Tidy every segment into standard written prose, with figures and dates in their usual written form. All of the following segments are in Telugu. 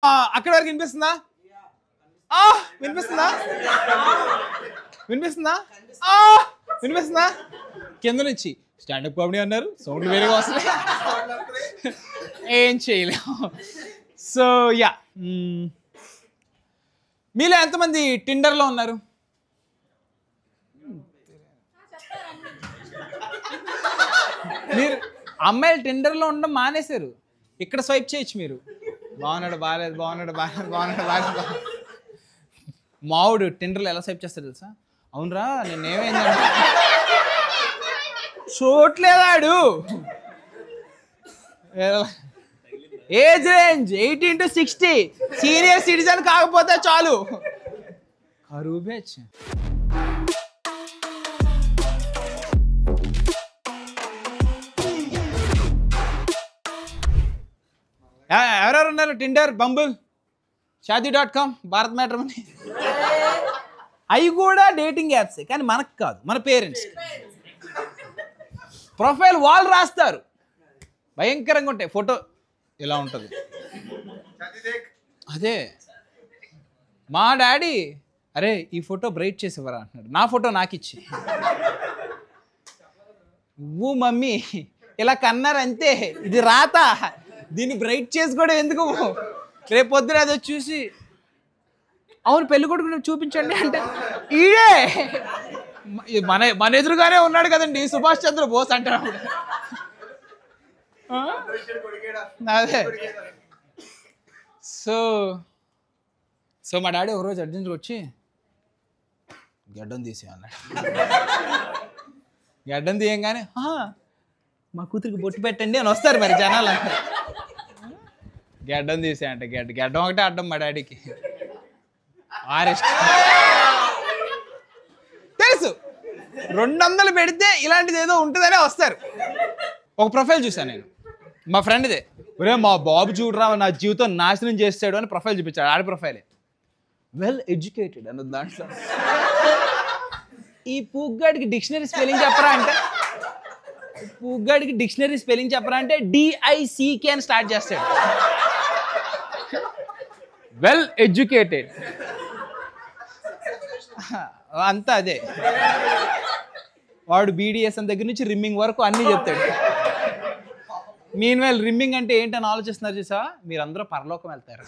అక్కడ వరకు వినిపిస్తుందా? వినిపిస్తుందా? వినిపిస్తుందా? వినిపిస్తుందా? కింద నుంచి స్టాండప్ కామెడీ అన్నారు, సౌండ్లు వేరేగా వస్తున్నాయి, ఏం చేయలేము. సో యా, మీలో ఎంతమంది టిండర్లో ఉన్నారు? మీరు అమ్మాయిలు టిండర్లో ఉండడం మానేశారు, ఇక్కడ స్వైప్ చేయొచ్చు మీరు. బాగున్నాడు, బాగాలేదు, బాగున్నాడు, బాగాలేదు, బాగున్నాడు, బాగాలేదు. మావుడు టిండర్లో ఎలా స్వైప్ చేస్తాడు తెలుసా? అవునరా నేనేమైంది చూడలేదాడు. Age range 18 to 60, senior citizen కాకపోతే చాలు. కరువు బ్యాచ్. ఎవరెవరు ఉన్నారు? Tinder, Bumble, Shaadi com, Bharat matrimony, అవి కూడా డేటింగ్ యాప్సే, కానీ మనకు కాదు, మన పేరెంట్స్. ప్రొఫైల్ వాళ్ళు రాస్తారు, భయంకరంగా ఉంటాయి. ఫోటో ఇలా ఉంటుంది. అదే మా డాడీ, అరే ఈ ఫోటో బ్రైట్ చేసేవరా అంటున్నాడు, నా ఫోటో నాకు ఇచ్చి. నువ్వు మమ్మీ ఇలా కన్నారు అంతే, ఇది రాత, దీన్ని బ్రైట్ చేసుకోవడం ఎందుకు? రేపు పొద్దున అది చూసి అవును పెళ్లి కొడుకు చూపించండి అంటే ఈడే మన ఎదురుగానే ఉన్నాడు కదండి సుభాష్ చంద్రబోస్ అంటాడు. అదే సో మా డాడీ ఒకరోజు అర్జెంట్గా వచ్చి గడ్డం తీసే అన్నాడు. గడ్డం తీయంగానే మా కూతురికి బొట్టు పెట్టండి అని వస్తారు మరి జనాలు. గడ్డం తీసే అంటే గడ్డం ఒకటే అడ్డం మా డాడీకి. తెలుసు 200 పెడితే ఇలాంటిది ఏదో ఉంటుందనే వస్తారు. ఒక ప్రొఫైల్ చూసాను నేను, మా ఫ్రెండ్దే. ఒరే మా బాబు చూడరా నా జీవితం నాశనం చేస్తాడు అని ప్రొఫైల్ చూపించాడు. ఆడి ప్రొఫైలే వెల్ ఎడ్యుకేటెడ్ అన్నది. దాంట్లో ఈ పూగ్గాడికి డిక్షనరీ స్పెల్లింగ్ చెప్పరా అంటే, పూగ్గాడికి డిక్షనరీ స్పెల్లింగ్ చెప్పరా అంటే DICK అని స్టార్ట్ చేస్తాడు. వెల్ ఎడ్యుకేటెడ్ అంతా అదే. వాడు BDSM దగ్గర నుంచి రిమ్మింగ్ వరకు అన్నీ చెప్తాడు. మీన్వైల్ రిమ్మింగ్ అంటే ఏంటని ఆలోచిస్తున్నారు చూసా? మీరందరూ పరలోకం వెళ్తారు,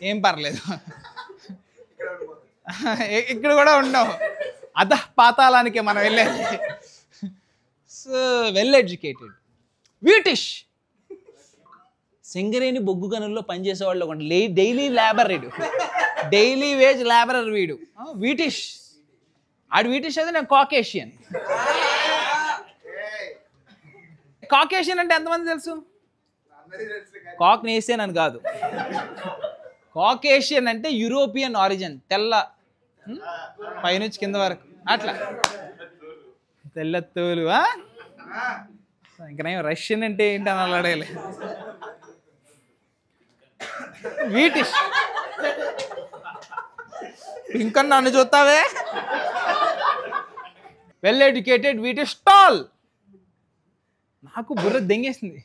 ఏం పర్లేదు, ఇక్కడ కూడా ఉండవు, పాతాళానికే మనం వెళ్ళేది. So well educated. Whitish Singareni బొగ్గు గనుల్లో పనిచేసేవాళ్ళు ఒక డైలీ లేబర్ వీడు, డైలీ వేజ్ లేబరర్ వీడు. వీటిష్ ఆడు వీటిష్ అయితే నేను కాకేషియన్. కాకేషియన్ అంటే ఎంతమంది తెలుసు? కాక్నేషియన్ అని కాదు, కాకేషియన్ అంటే యూరోపియన్ ఆరిజిన్, తెల్ల పైనుంచి కింద వరకు అట్లా తెల్లతోలు. ఇంకా నేను రష్యన్ అంటే ఏంటి అని అలా అడగలే. వీటిష్ ఇంకా నన్ను చూస్తావే. Well educated wheatish tall. నాకు బుర్ర దెంగేసింది.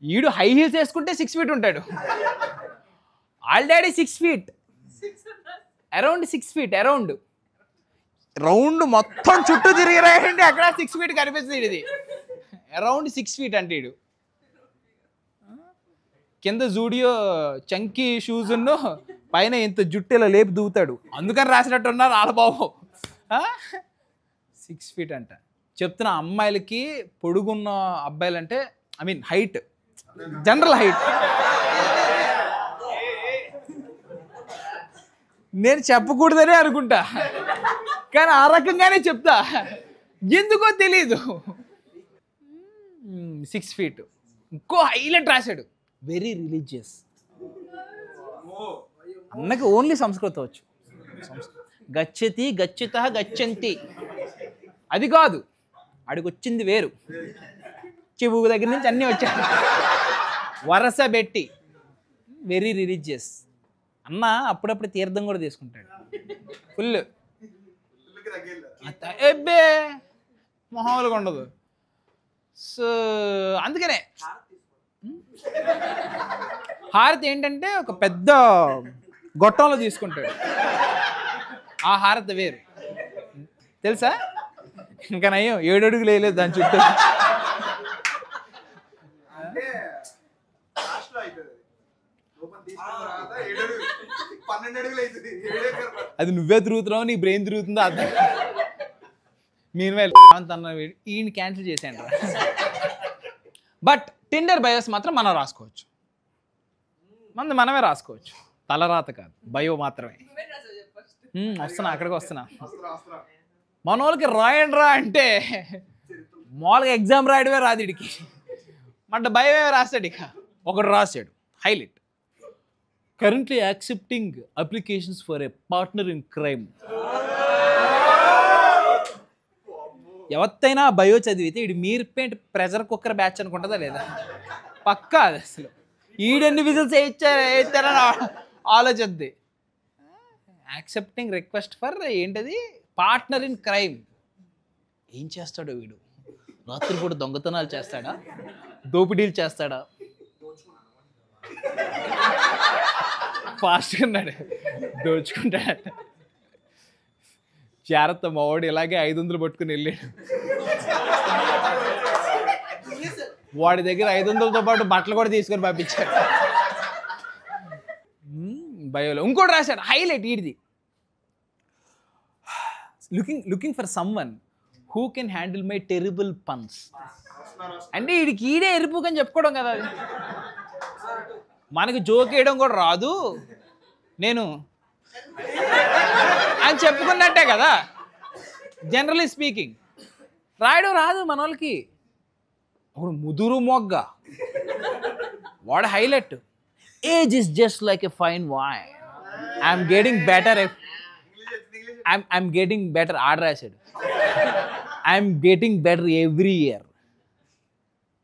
ఈడు హై హీల్స్ వేసుకుంటే 6 feet ఉంటాడు, already 6 feet, around 6 feet, around round మొత్తం చుట్టూ తిరిగిరాయండి, అక్కడ 6 feet కనిపిస్తుంది. ఇది అరౌండ్ 6 feet అంటే ఈడు. కింద జూడియో చంకీ షూస్ ఉన్ను, పైన ఇంత జుట్టు ఇలా లేపి దూతాడు, అందుకని రాసినట్టున్నారు ఆలబాబు. 6 feet అంట. చెప్తున్నా అమ్మాయిలకి పొడుగున్న అబ్బాయిలంటే I mean height, general height. నేను చెప్పకూడదనే అనుకుంటా, కానీ ఆ రకంగానే చెప్తా, ఎందుకో తెలీదు. 6 feet. ఇంకో హైలైట్ రాశాడు, వెరీ రిలీజియస్. అన్నకి ఓన్లీ సంస్కృతం వచ్చు. గచ్చతి గచ్చిత గచ్చంతి అది కాదు, అడిగి వచ్చింది వేరు. చెవు దగ్గర నుంచి అన్నీ వచ్చాయి, వరస పెట్టి వెరీ రిలీజియస్. అన్న అప్పుడప్పుడు తీర్థం కూడా తీసుకుంటాడు ఫుల్. ఎబ్బే మామూలుగా ఉండదు. సో అందుకనే హారతి ఏంటంటే ఒక పెద్ద గొట్టంలో తీసుకుంటాడు. ఆ హారతి వేరు తెలుసా? ఇంకా నయ్యం 7 అడుగులు వేయలేదు దాని చుట్టూ. అది నువ్వే తిరుగుతున్నావు, నీ బ్రెయిన్ తిరుగుతుందో అర్థం. మీన్ ఈయన క్యాన్సిల్ చేశాను. బట్ టిండర్ బయోస్ మాత్రం మనం రాసుకోవచ్చు. మనమే రాసుకోవచ్చు. తలరాత కాదు, బయో మాత్రమే. వస్తున్నా, అక్కడికి వస్తున్నా. మన వాళ్ళకి రాయండి రా అంటే మామూలుగా ఎగ్జామ్ రాయడమే రాదు ఇడికి. మన భయమే రాస్తాడు. ఇక ఒకడు రాశాడు highlight, currently accepting applications for a partner in crime. ఎవత్తైనా బయో చదివితే ఇడు మీర్పేంట్ ప్రెజర్ కుక్కర్ బ్యాచ్ అనుకుంటుందా లేదా? పక్కా అది అసలు. ఈడెన్ని విజిల్స్ వేయిస్తారని ఆలోచిద్ది. యాక్సెప్టింగ్ రిక్వెస్ట్ ఫర్ ఏంటది, పార్ట్నర్ ఇన్ క్రైమ్. ఏం చేస్తాడో వీడు? రాత్రిపూట దొంగతనాలు చేస్తాడా, దోపిడీలు చేస్తాడా? ఫాస్ట్గా ఉన్నాడు, దోచుకుంటాడట. జాగ్రత్త, మా వాడు ఇలాగే 500 పట్టుకుని వెళ్ళాడు. వాడి దగ్గర 500తో పాటు బట్టలు కూడా తీసుకొని పంపించాడు. బయోలో ఇంకోటి రాశాడు హైలైట్ ఈడిది, looking for someone who can handle my terrible puns. అంటే వీడికి ఈడే ఎరుపు అని చెప్పుకోవడం కదా. అది మనకి జోక్ వేయడం కూడా రాదు, నేను అని చెప్పుకున్నట్టే కదా జనరలీ స్పీకింగ్. రాయడం రాదు మన వాళ్ళకి. అప్పుడు ముదురు మొగ్గ వాడు highlight, age is just like a fine wine, I'm getting better, I'm getting better. Order రాశాడు, I'm getting better every year.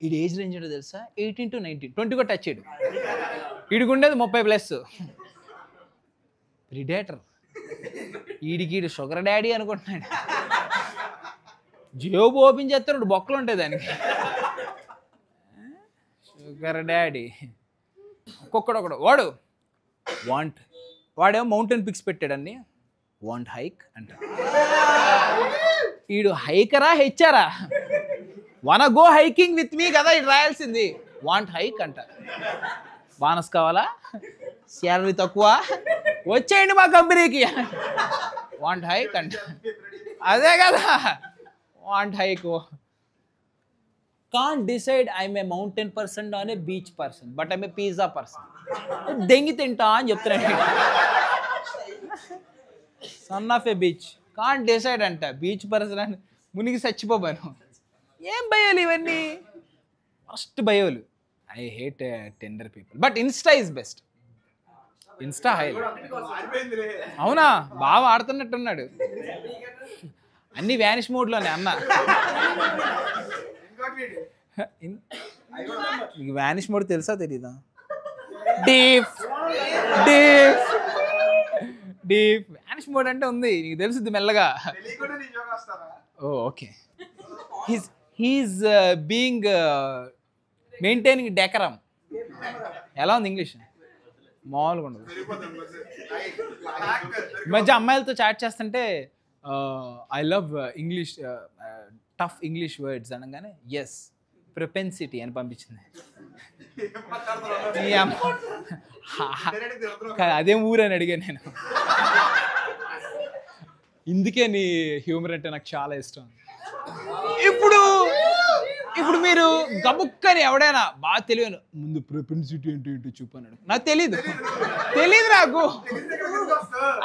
ఇది ఏజ్ రేంజ్ ఏంటో తెలుసా? 18 to 19, 20 కూడా టచ్ చేయడు. వీడికి ఉండేది 30+. ప్రిడేటర్. ఈడికి షుగర్ డాడీ అనుకుంటున్నాడు. జేబు ఓపెన్ చేస్తాడు, బొక్కలు ఉంటాయి దానికి. Sugar daddy. ఒక్కొక్కడు వాడేమో మౌంటైన్ పిక్స్ పెట్టాడన్ని. వాంట్ హైక్ అంట. ఈడు హైకరా హెచ్చారా? వన గో హైకింగ్ విత్ మీ కదా ఇటు రాయాల్సింది. వాంట్ హైక్ అంట. బానస్ కావాలా, శాలరీ తక్కువ, వచ్చేయండి మా కంపెనీకి. వాంట్ హైక్ అంట. అదే కదా want hike. Can't decide I'm a mountain person on a beach person, but I'm a pizza person. దెంగి తింటా అని చెప్తున్నాడు. Son of a beach, can't decide అంట. బీచ్ పర్సన్ అని మునిగి చచ్చిపోయాను. ఏం భయాలు ఇవన్నీ? ఫస్ట్ భయాలు. I hate Tinder people, but Insta is best. Insta hi. అవునా, బాగా ఆడుతున్నట్టున్నాడు. అన్ని వ్యానిష్ మోడ్లోనే అన్న. మీకు వ్యానిష్ మోడ్ తెలుసా తెలీదా? Deep deep deep vanish mode అంటే ఉంది, నీకు తెలుసుద్ది మెల్లగా. ఓ okay. He's being maintaining decorum. ఎలా ఉంది ఇంగ్లీష్? మామూలుగా ఉండదు. ఈ మధ్య అమ్మాయిలతో చాట్ చేస్తుంటే I love English, tough English words అనగానే ఎస్ ప్రొపెన్సిటీ అని పంపించింది. అదేం ఊరు అని అడిగాను నేను. ఇందుకే నీ హ్యూమర్ అంటే నాకు చాలా ఇష్టం. ఇప్పుడు మీరు గబుక్కని ఎవడైనా బాగా తెలియను ముందు ప్రొపెన్సిటీ ఏంటి ఏంటో చూపన్నాడు, నాకు తెలీదు నాకు.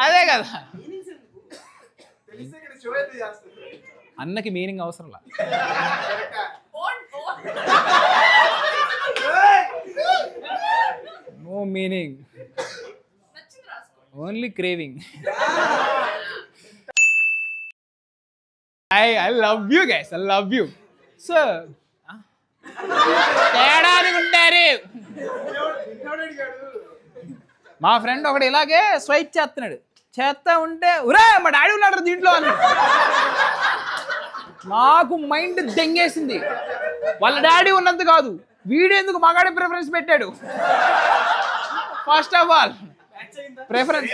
అదే కదా, అన్నకి మీనింగ్ అవసరంలా. No meaning, only craving. I love you guys, I love you. So తేడాని ఉంటారు. మా ఫ్రెండ్ ఒకడు ఇలాగే స్వైప్ చేస్తున్నాడు, చేస్తా ఉంటే ఉరే మా డాడీ ఉన్నాడు దీంట్లో అని. నాకు మైండ్ దెంగేసింది. వాళ్ళ డాడీ ఉన్నంత కాదు, వీడెందుకు మగాడి ప్రిఫరెన్స్ పెట్టాడు. First of all preference